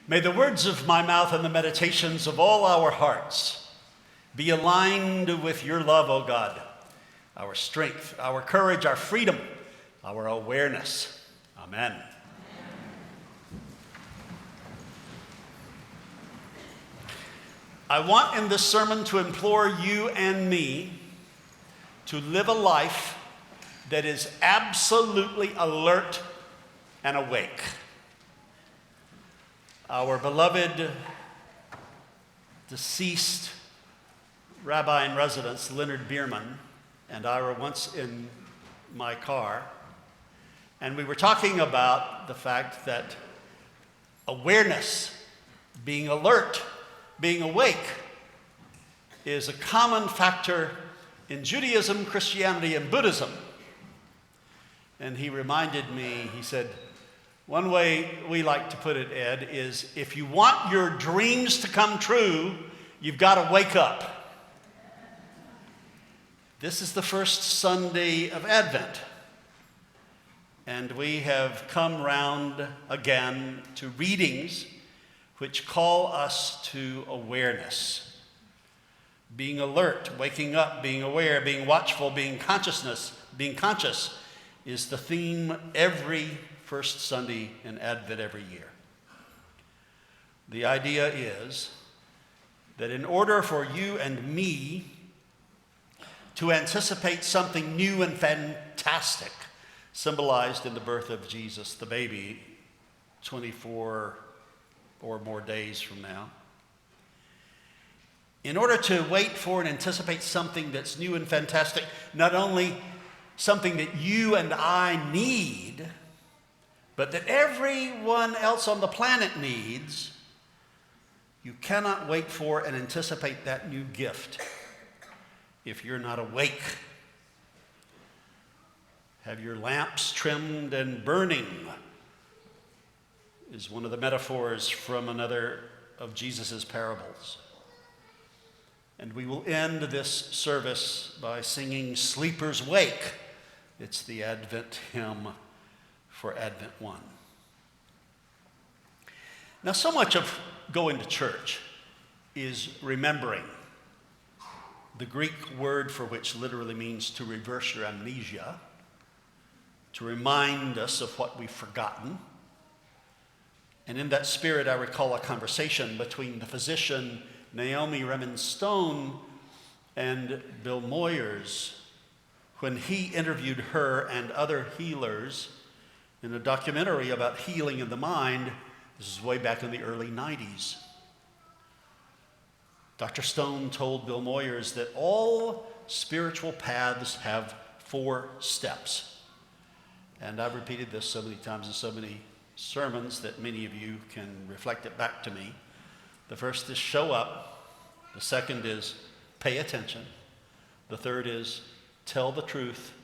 May the words of my mouth and the meditations of all our hearts be aligned with your love, O God, our strength, our courage, our freedom, our awareness. Amen. I want in this sermon to implore you and me to live a life that is absolutely alert and awake. Our beloved deceased rabbi in residence, Leonard Beerman, and I were once in my car, and we were talking about the fact that awareness, being alert, being awake, is a common factor in Judaism, Christianity, and Buddhism. And he reminded me, he said, one way we like to put it, Ed, is if you want your dreams to come true, you've got to wake up. This is the first Sunday of Advent, and we have come round again to readings which call us to awareness. Being alert, waking up, being aware, being watchful, being conscious is the theme every first Sunday in Advent every year. The idea is that in order for you and me to anticipate something new and fantastic, symbolized in the birth of Jesus, the baby, 24 or more days from now, in order to wait for and anticipate something that's new and fantastic, not only something that you and I need, but that everyone else on the planet needs, you cannot wait for and anticipate that new gift if you're not awake. Have your lamps trimmed and burning is one of the metaphors from another of Jesus' parables. And we will end this service by singing Sleepers Wake. It's the Advent hymn for Advent 1. Now, so much of going to church is remembering, the Greek word for which literally means to reverse your amnesia, to remind us of what we've forgotten. And in that spirit, I recall a conversation between the physician Naomi Remen Stone and Bill Moyers when he interviewed her and other healers in a documentary about healing in the mind. This is way back in the early 90s. Dr. Stone told Bill Moyers that all spiritual paths have 4 steps. And I've repeated this so many times in so many sermons that many of you can reflect it back to me. The first is show up. The second is pay attention. The third is tell the truth.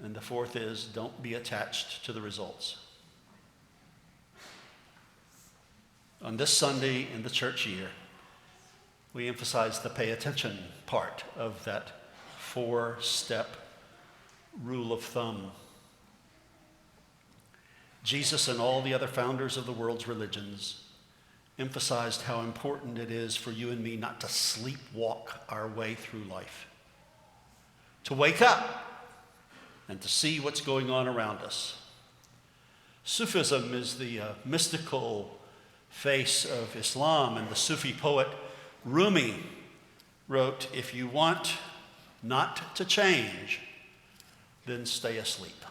And the fourth is don't be attached to the results. On this Sunday in the church year, we emphasize the pay attention part of that 4-step rule of thumb. Jesus and all the other founders of the world's religions emphasized how important it is for you and me not to sleepwalk our way through life, to wake up and to see what's going on around us. Sufism is the mystical face of Islam, and the Sufi poet Rumi wrote, "If you want not to change, then stay asleep."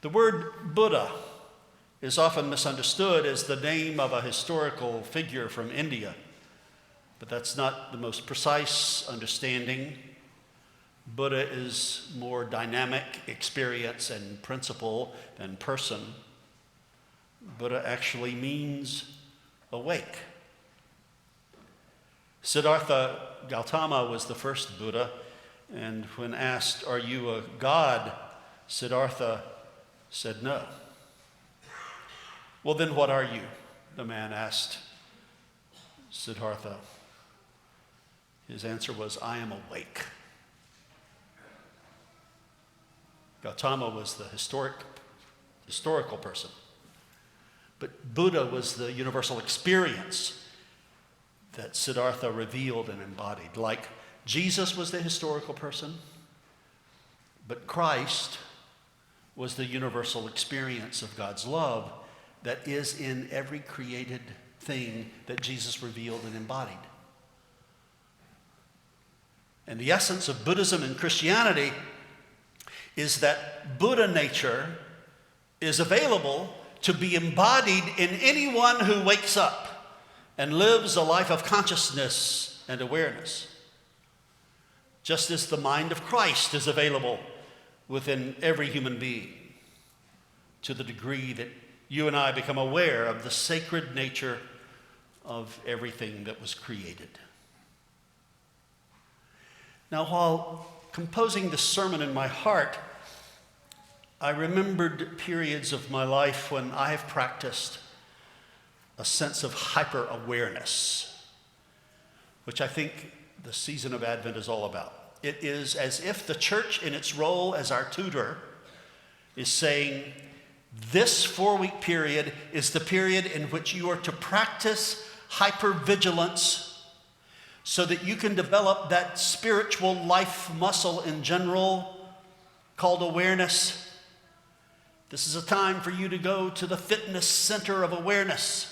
The word Buddha is often misunderstood as the name of a historical figure from India, but that's not the most precise understanding. Buddha is more dynamic experience and principle than person. Buddha actually means awake. Siddhartha Gautama was the first Buddha, and when asked, "Are you a god?" Siddhartha said no. "Well, then what are you?" the man asked Siddhartha. His answer was, "I am awake." Gautama was the historical person. But Buddha was the universal experience that Siddhartha revealed and embodied. Like Jesus was the historical person, but Christ was the universal experience of God's love that is in every created thing that Jesus revealed and embodied. And the essence of Buddhism and Christianity is that Buddha nature is available to be embodied in anyone who wakes up and lives a life of consciousness and awareness. Just as the mind of Christ is available within every human being, to the degree that you and I become aware of the sacred nature of everything that was created. Now, while composing this sermon in my heart, I remembered periods of my life when I have practiced a sense of hyper-awareness, which I think the season of Advent is all about. It is as if the church, in its role as our tutor, is saying, this 4-week period is the period in which you are to practice hypervigilance so that you can develop that spiritual life muscle in general called awareness. This is a time for you to go to the fitness center of awareness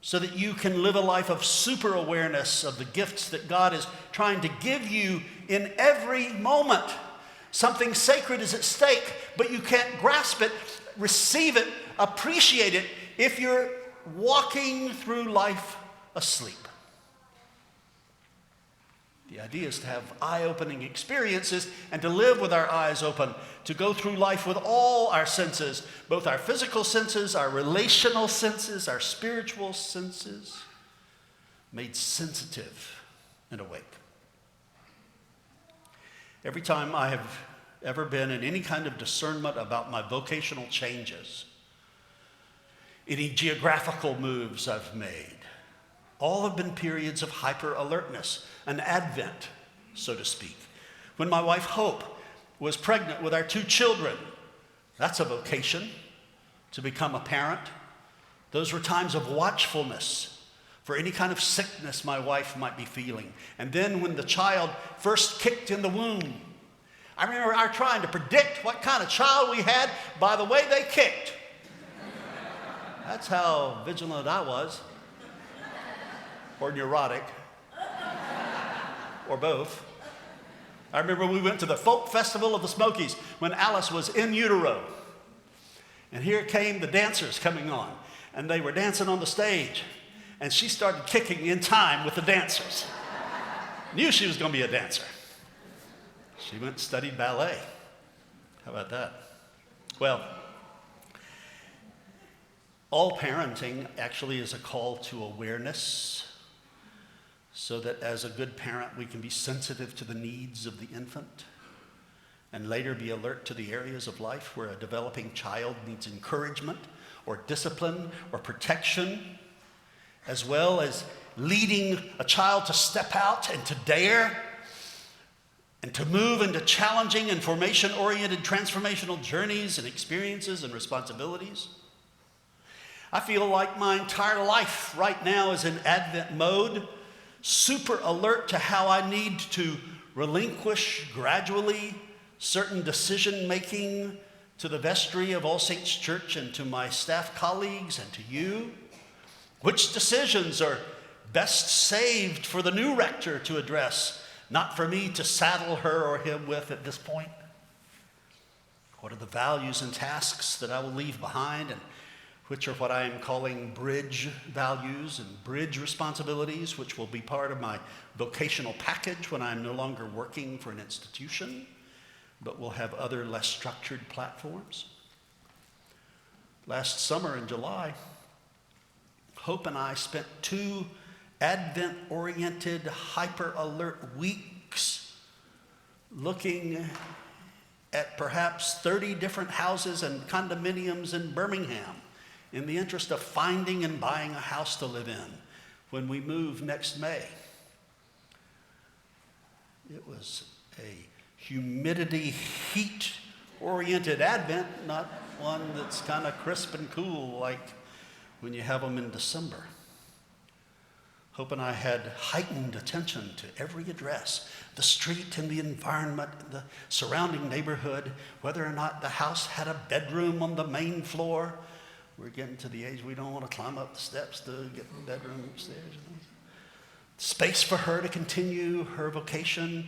so that you can live a life of super awareness of the gifts that God is trying to give you in every moment. Something sacred is at stake, but you can't grasp it, receive it, appreciate it if you're walking through life asleep. The idea is to have eye-opening experiences and to live with our eyes open, to go through life with all our senses, both our physical senses, our relational senses, our spiritual senses, made sensitive and awake. Every time I have ever been in any kind of discernment about my vocational changes, any geographical moves I've made, all have been periods of hyper-alertness, an advent, so to speak. When my wife Hope was pregnant with our 2 children, that's a vocation, to become a parent. Those were times of watchfulness for any kind of sickness my wife might be feeling. And then when the child first kicked in the womb, I remember our trying to predict what kind of child we had by the way they kicked. That's how vigilant I was. Or neurotic, or both. I remember we went to the Folk Festival of the Smokies when Alice was in utero. And here came the dancers coming on, and they were dancing on the stage. And she started kicking in time with the dancers. Knew she was going to be a dancer. She went and studied ballet. How about that? Well, all parenting actually is a call to awareness, so that as a good parent, we can be sensitive to the needs of the infant and later be alert to the areas of life where a developing child needs encouragement or discipline or protection, as well as leading a child to step out and to dare and to move into challenging and formation-oriented transformational journeys and experiences and responsibilities. I feel like my entire life right now is in Advent mode, super alert to how I need to relinquish gradually certain decision-making to the vestry of All Saints Church and to my staff colleagues and to you. Which decisions are best saved for the new rector to address, not for me to saddle her or him with at this point? What are the values and tasks that I will leave behind, and which are what I am calling bridge values and bridge responsibilities, which will be part of my vocational package when I'm no longer working for an institution, but will have other less structured platforms? Last summer in July, Hope and I spent 2 Advent-oriented, hyper-alert weeks looking at perhaps 30 different houses and condominiums in Birmingham in the interest of finding and buying a house to live in when we move next May. It was a humidity, heat-oriented Advent, not one that's kind of crisp and cool, like when you have them in December. Hope and I had heightened attention to every address, the street and the environment, the surrounding neighborhood, whether or not the house had a bedroom on the main floor. We're getting to the age we don't want to climb up the steps to get the bedroom upstairs. Space for her to continue her vocation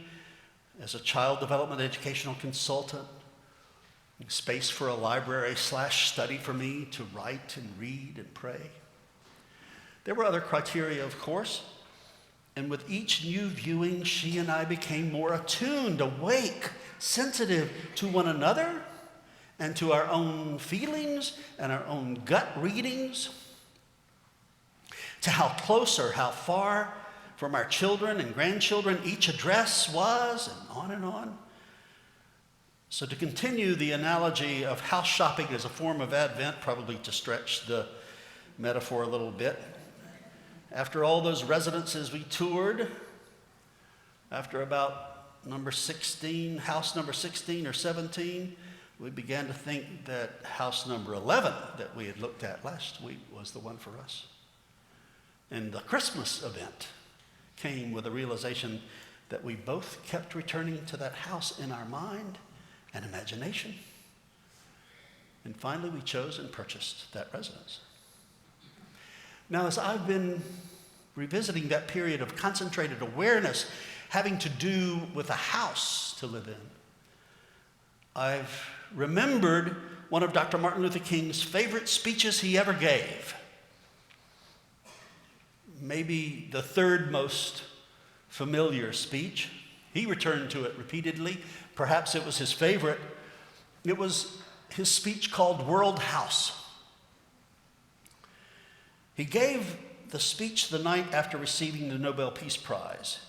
as a child development educational consultant. Space for a library/study for me to write and read and pray. There were other criteria, of course, and with each new viewing, she and I became more attuned, awake, sensitive to one another and to our own feelings and our own gut readings, to how close or how far from our children and grandchildren each address was, and on and on. So to continue the analogy of house shopping as a form of Advent, probably to stretch the metaphor a little bit, after all those residences we toured, after about number 16, house number 16 or 17, we began to think that house number 11 that we had looked at last week was the one for us. And the Christmas event came with a realization that we both kept returning to that house in our mind and imagination. And finally, we chose and purchased that residence. Now, as I've been revisiting that period of concentrated awareness having to do with a house to live in, I've remembered one of Dr. Martin Luther King's favorite speeches he ever gave. Maybe the third most familiar speech. He returned to it repeatedly. Perhaps it was his favorite. It was his speech called World House. He gave the speech the night after receiving the Nobel Peace Prize.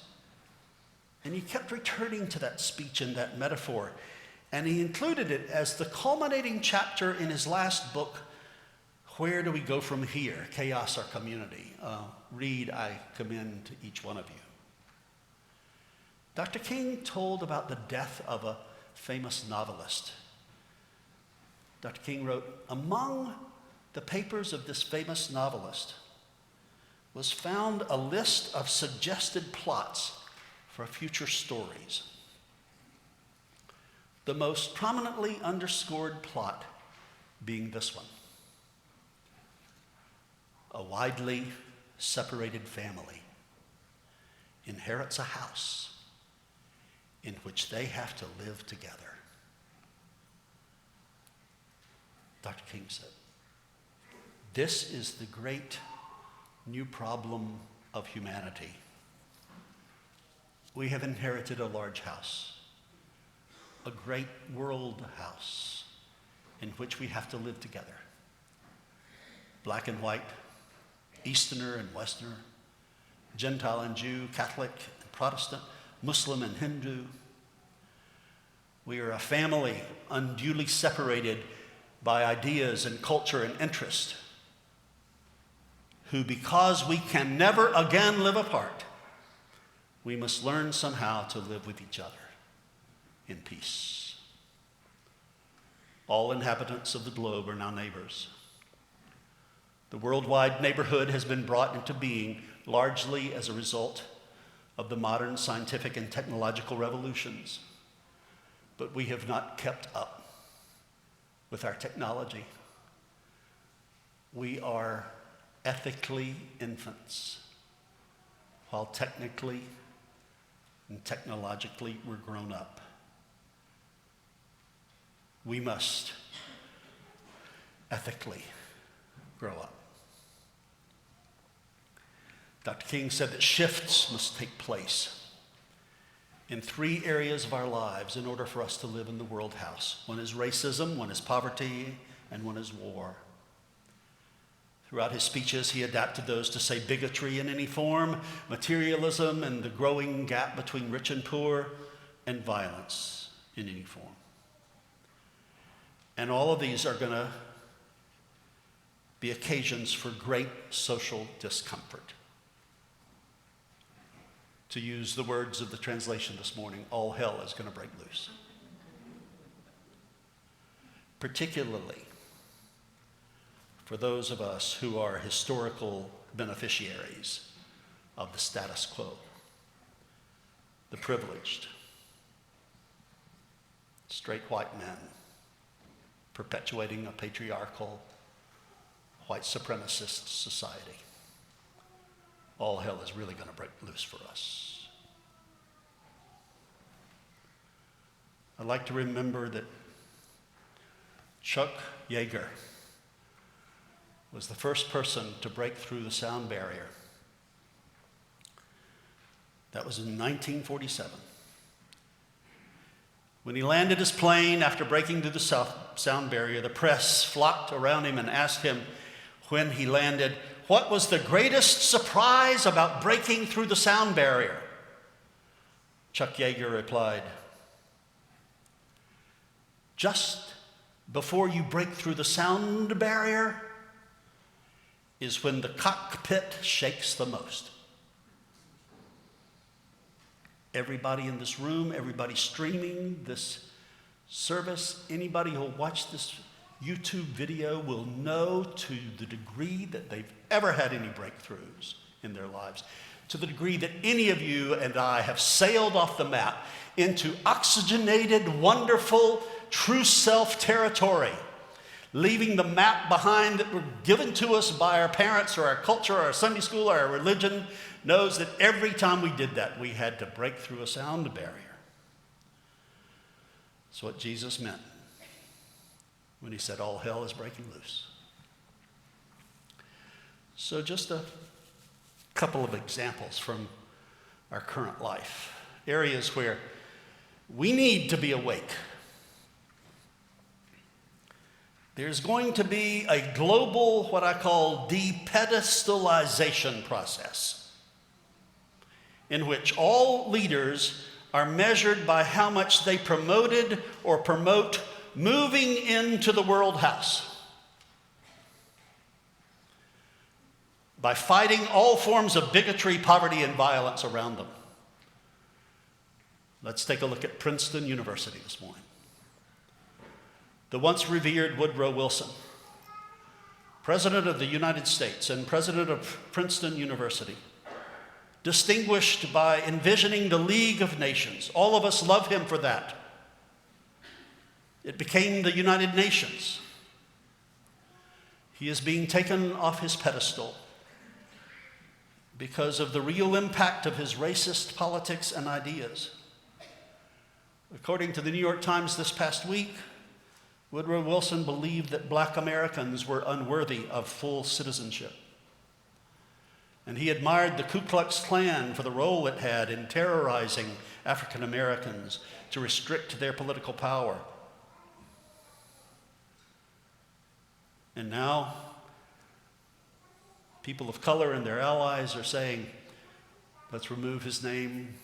And he kept returning to that speech and that metaphor. And he included it as the culminating chapter in his last book, Where Do We Go From Here? Chaos or Community. Read, I commend to each one of you. Dr. King told about the death of a famous novelist. Dr. King wrote, among the papers of this famous novelist was found a list of suggested plots for future stories. The most prominently underscored plot being this one. A widely separated family inherits a house in which they have to live together. Dr. King said, this is the great new problem of humanity. We have inherited a large house, a great world house in which we have to live together. Black and white, Easterner and Westerner, Gentile and Jew, Catholic and Protestant, Muslim and Hindu. We are a family unduly separated by ideas and culture and interest, who, because we can never again live apart, we must learn somehow to live with each other in peace. All inhabitants of the globe are now neighbors. The worldwide neighborhood has been brought into being largely as a result of the modern scientific and technological revolutions, but we have not kept up with our technology. We are ethically infants, while technically and technologically we're grown up. We must ethically grow up. Dr. King said that shifts must take place in 3 areas of our lives in order for us to live in the world house. One is racism, one is poverty, and one is war. Throughout his speeches, he adapted those to say bigotry in any form, materialism, and the growing gap between rich and poor, and violence in any form. And all of these are going to be occasions for great social discomfort. To use the words of the translation this morning, all hell is going to break loose. Particularly for those of us who are historical beneficiaries of the status quo, the privileged, straight white men perpetuating a patriarchal, white supremacist society. All hell is really going to break loose for us. I'd like to remember that Chuck Yeager was the first person to break through the sound barrier. That was in 1947. When he landed his plane after breaking through the sound barrier, the press flocked around him and asked him when he landed, what was the greatest surprise about breaking through the sound barrier? Chuck Yeager replied, just before you break through the sound barrier is when the cockpit shakes the most. Everybody in this room, everybody streaming this service, anybody who'll watch this YouTube video will know to the degree that they've ever had any breakthroughs in their lives, to the degree that any of you and I have sailed off the map into oxygenated, wonderful, true self territory, leaving the map behind that were given to us by our parents or our culture or our Sunday school or our religion, knows that every time we did that, we had to break through a sound barrier. That's what Jesus meant when he said all hell is breaking loose. So just a couple of examples from our current life, areas where we need to be awake. There's going to be a global, what I call, depedestalization process, in which all leaders are measured by how much they promoted or promote moving into the world house, by fighting all forms of bigotry, poverty, and violence around them. Let's take a look at Princeton University this morning. The once revered Woodrow Wilson, President of the United States and President of Princeton University, distinguished by envisioning the League of Nations. All of us love him for that. It became the United Nations. He is being taken off his pedestal because of the real impact of his racist politics and ideas. According to the New York Times this past week, Woodrow Wilson believed that black Americans were unworthy of full citizenship. And he admired the Ku Klux Klan for the role it had in terrorizing African Americans to restrict their political power. And now, people of color and their allies are saying, let's remove his name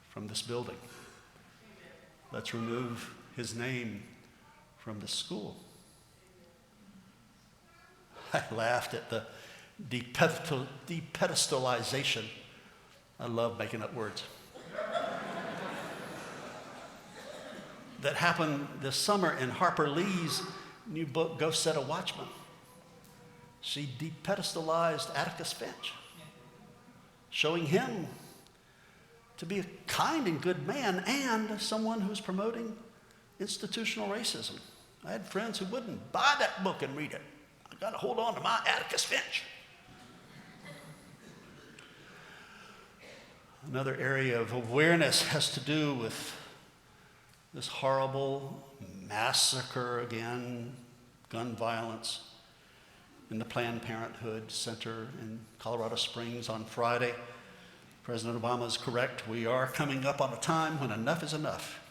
from this building. Let's remove his name from the school. I laughed at the depedestalization. I love making up words. That happened this summer in Harper Lee's new book, Go Set a Watchman. She depedestalized Atticus Finch, showing him to be a kind and good man and someone who's promoting institutional racism. I had friends who wouldn't buy that book and read it. I got to hold on to my Atticus Finch. Another area of awareness has to do with this horrible massacre again, gun violence in the Planned Parenthood Center in Colorado Springs on Friday. President Obama is correct. We are coming up on a time when enough is enough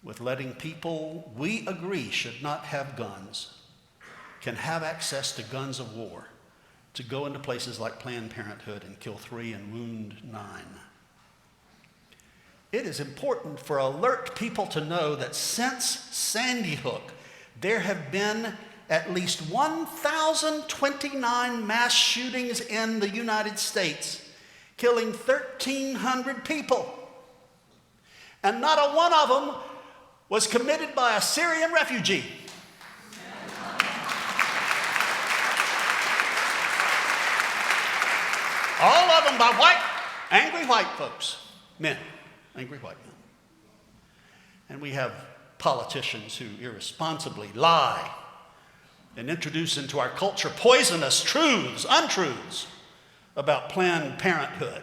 with letting people we agree should not have guns, can have access to guns of war, to go into places like Planned Parenthood and kill 3 and wound 9. It is important for alert people to know that since Sandy Hook, there have been at least 1,029 mass shootings in the United States, killing 1,300 people. And not a one of them was committed by a Syrian refugee. them by angry white folks, men, angry white men. And we have politicians who irresponsibly lie and introduce into our culture poisonous truths, untruths about Planned Parenthood.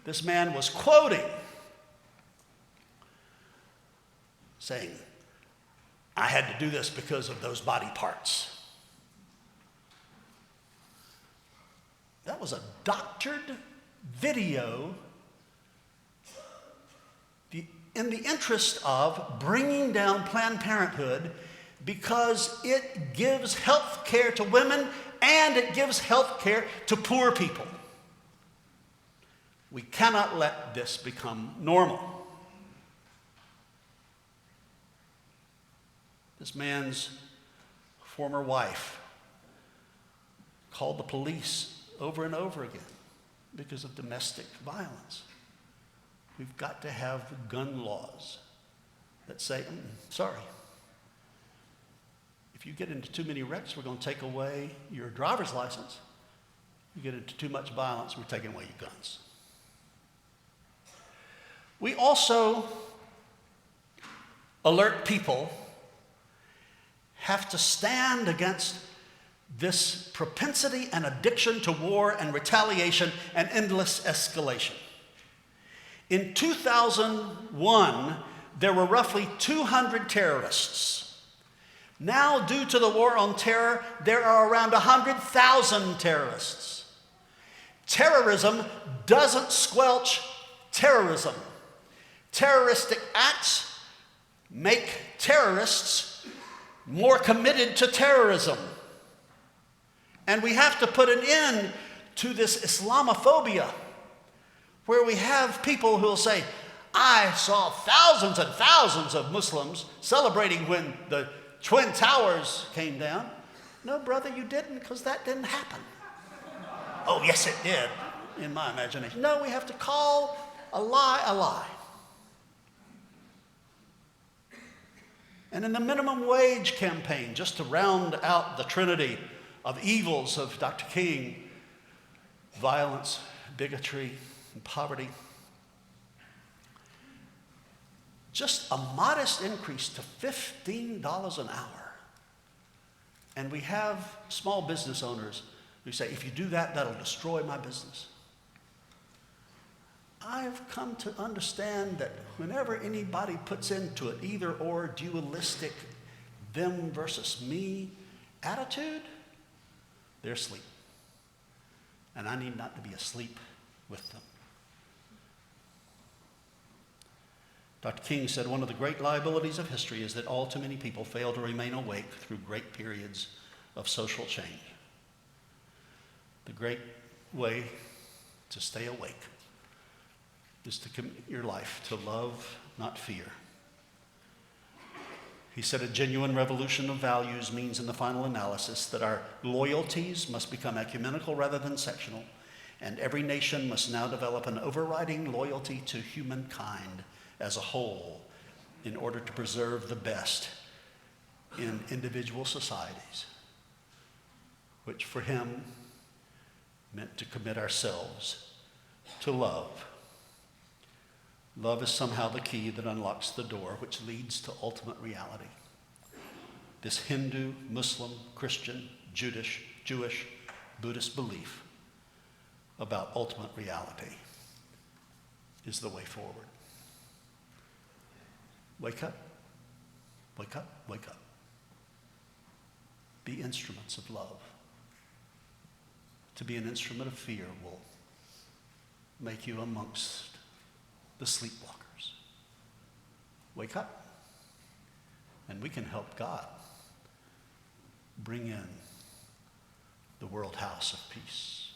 This man was quoting, saying, I had to do this because of those body parts. That was a doctored video in the interest of bringing down Planned Parenthood because it gives health care to women and it gives health care to poor people. We cannot let this become normal. This man's former wife called the police over and over again because of domestic violence. We've got to have gun laws that say, sorry, if you get into too many wrecks, we're going to take away your driver's license. You get into too much violence, we're taking away your guns. We also alert people have to stand against this propensity and addiction to war and retaliation and endless escalation. In 2001, there were roughly 200 terrorists. Now, due to the war on terror, there are around 100,000 terrorists. Terrorism doesn't squelch terrorism. Terroristic acts make terrorists more committed to terrorism. And we have to put an end to this Islamophobia, where we have people who will say, I saw thousands and thousands of Muslims celebrating when the Twin Towers came down. No, brother, you didn't, because that didn't happen. Oh, yes, it did, in my imagination. No, we have to call a lie a lie. And in the minimum wage campaign, just to round out the trinity of evils of Dr. King, violence, bigotry, and poverty, just a modest increase to $15 an hour. And we have small business owners who say, if you do that, that'll destroy my business. I've come to understand that whenever anybody puts into an either or dualistic them versus me attitude, they're asleep. And I need not to be asleep with them. Dr. King said one of the great liabilities of history is that all too many people fail to remain awake through great periods of social change. The great way to stay awake is to commit your life to love, not fear. He said a genuine revolution of values means in the final analysis that our loyalties must become ecumenical rather than sectional, and every nation must now develop an overriding loyalty to humankind as a whole in order to preserve the best in individual societies, which for him meant to commit ourselves to love. Love is somehow the key that unlocks the door, which leads to ultimate reality. This Hindu, Muslim, Christian, Jewish, Buddhist belief about ultimate reality is the way forward. Wake up, wake up, wake up. Be instruments of love. To be an instrument of fear will make you amongst the sleepwalkers. Wake up, and we can help God bring in the world house of peace.